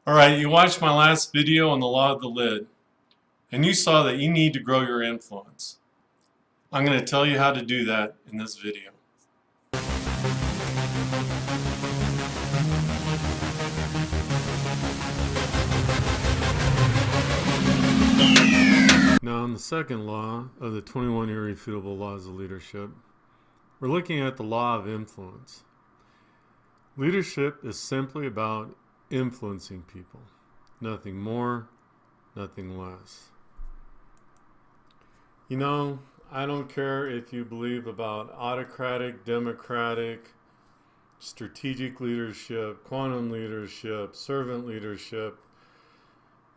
Alright, you watched my last video on the law of the lid, and you saw that you need to grow your influence. I'm going to tell you how to do that in this video. Now, in the second law of the 21 irrefutable laws of leadership, we're looking at the law of influence. Leadership is simply about influencing people. Nothing more, nothing less. You know, I don't care if you believe about autocratic, democratic, strategic leadership, quantum leadership, servant leadership.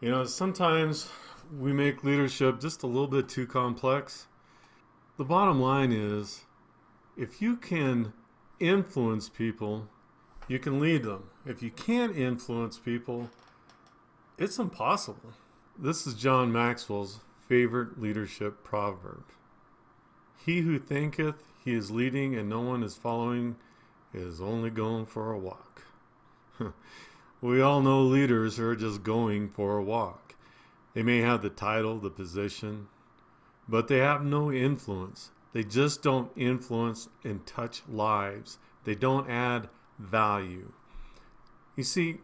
You know, sometimes we make leadership just a little bit too complex. The bottom line is, if you can influence people, you can lead them. If you can't influence people, it's impossible. This is John Maxwell's favorite leadership proverb. He who thinketh he is leading and no one is following is only going for a walk. We all know leaders who are just going for a walk. They may have the title, the position, but they have no influence. They just don't influence and touch lives. They don't add value. You see,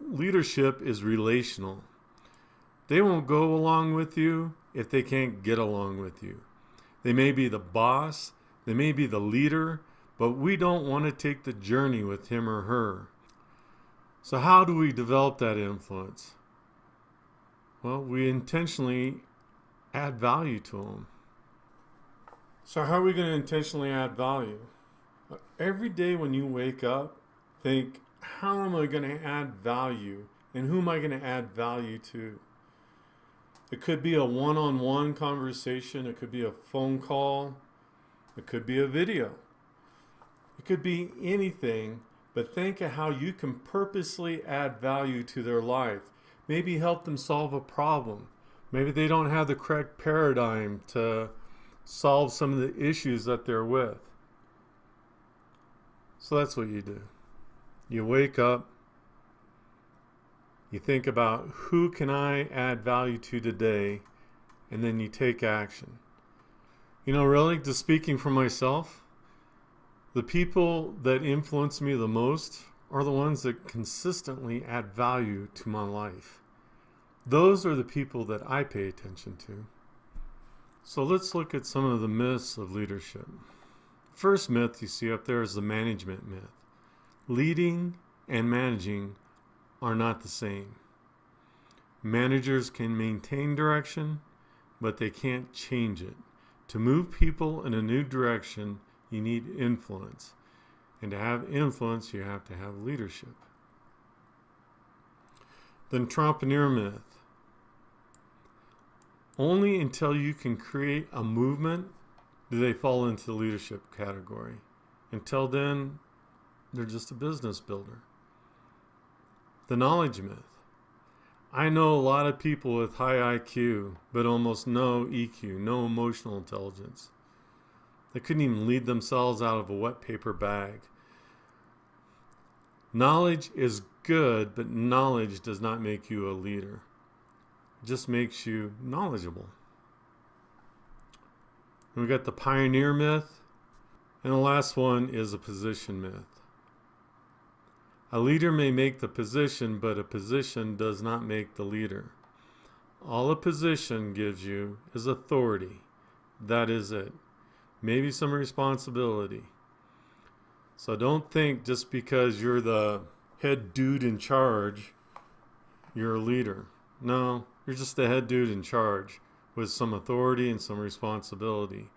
leadership is relational. They won't go along with you if they can't get along with you. They may be the boss, they may be the leader, but we don't want to take the journey with him or her. So how do we develop that influence? Well, we intentionally add value to them. So how are we going to intentionally add value? Every day when you wake up, think, how am I going to add value? And who am I going to add value to? It could be a one-on-one conversation. It could be a phone call. It could be a video. It could be anything, but think of how you can purposely add value to their life. Maybe help them solve a problem. Maybe they don't have the correct paradigm to solve some of the issues that they're with. So that's what you do. You wake up, you think about who can I add value to today, and then you take action. You know, really, just speaking for myself, the people that influence me the most are the ones that consistently add value to my life. Those are the people that I pay attention to. So let's look at some of the myths of leadership. First myth you see up there is the management myth. Leading and managing are not the same. Managers can maintain direction, but they can't change it. To move people in a new direction, you need influence. And to have influence, you have to have leadership. The entrepreneur myth. Only until you can create a movement do they fall into the leadership category. Until then, they're just a business builder. The knowledge myth. I know a lot of people with high IQ, but almost no EQ, no emotional intelligence. They couldn't even lead themselves out of a wet paper bag. Knowledge is good, but knowledge does not make you a leader. It just makes you knowledgeable. And we got the pioneer myth, and the last one is a position myth. A leader may make the position, but a position does not make the leader. All a position gives you is authority. That is it. Maybe some responsibility. So don't think just because you're the head dude in charge, you're a leader. No, you're just the head dude in charge with some authority and some responsibility.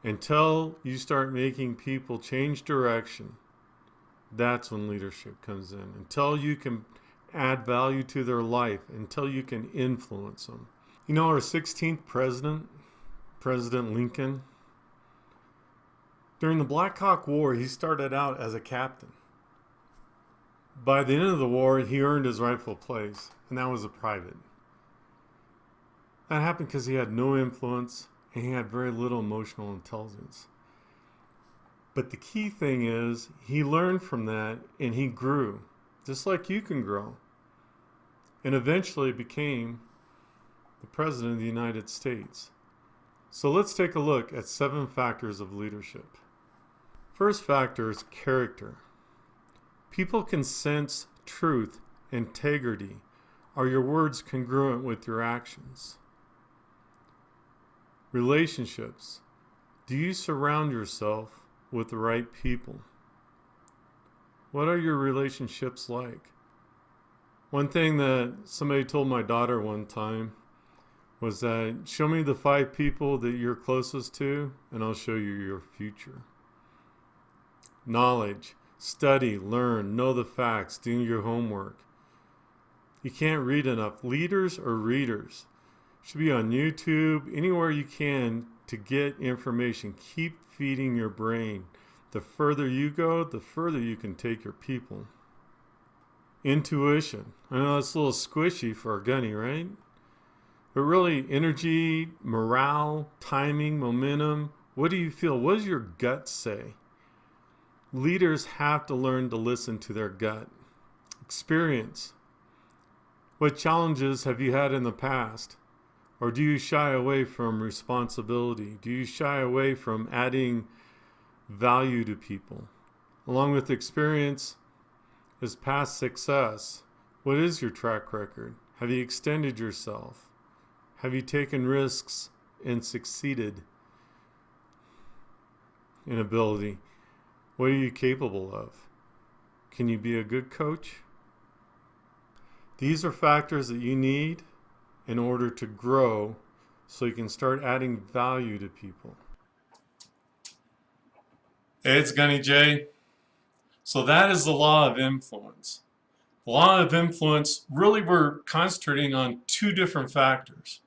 Until you start making people change direction, that's when leadership comes in. Until you can add value to their life, until you can influence them. You know, our 16th president, President Lincoln, during the Black Hawk War, he started out as a captain. By the end of the war, he earned his rightful place, and that was a private. That happened because he had no influence and he had very little emotional intelligence. But the key thing is he learned from that and he grew, just like you can grow. and eventually became the President of the United States. So let's take a look at 7 factors of leadership. First factor is character. People can sense truth, integrity. Are your words congruent with your actions? Relationships. Do you surround yourself with the right people? What are your relationships like? One thing that somebody told my daughter one time was that, show me the 5 people that you're closest to, and I'll show you your future. Knowledge. Study, learn, know the facts, do your homework. You can't read enough. Leaders or readers. Should be on YouTube, anywhere you can to get information. Keep feeding your brain. The further you go, the further you can take your people. Intuition. I know that's a little squishy for a gunny, right? But really, energy, morale, timing, momentum. What do you feel? What does your gut say? Leaders have to learn to listen to their gut. Experience. What challenges have you had in the past? Or do you shy away from responsibility? Do you shy away from adding value to people? Along with experience is past success. What is your track record? Have you extended yourself? Have you taken risks and succeeded in ability? What are you capable of? Can you be a good coach? These are factors that you need in order to grow so you can start adding value to people. Hey, it's Gunny J. So that is the law of influence. The law of influence, really we're concentrating on 2 different factors.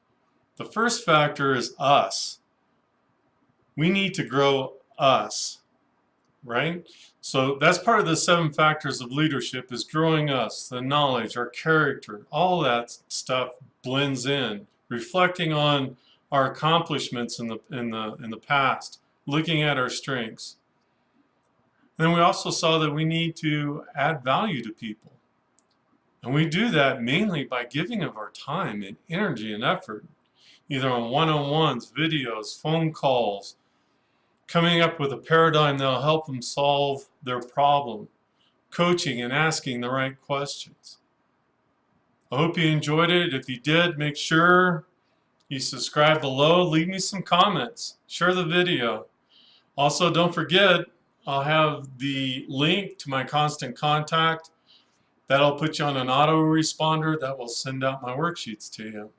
The first factor is us. We need to grow us. Right? So that's part of the 7 factors of leadership, is growing us, the knowledge, our character, all that stuff blends in, reflecting on our accomplishments in the past, looking at our strengths. And then we also saw that we need to add value to people. And we do that mainly by giving of our time and energy and effort, either on one-on-ones, videos, phone calls, coming up with a paradigm that will help them solve their problem, coaching and asking the right questions. I hope you enjoyed it. If you did, make sure you subscribe below. Leave me some comments. Share the video. Also, don't forget, I'll have the link to my constant contact. That'll put you on an autoresponder that will send out my worksheets to you.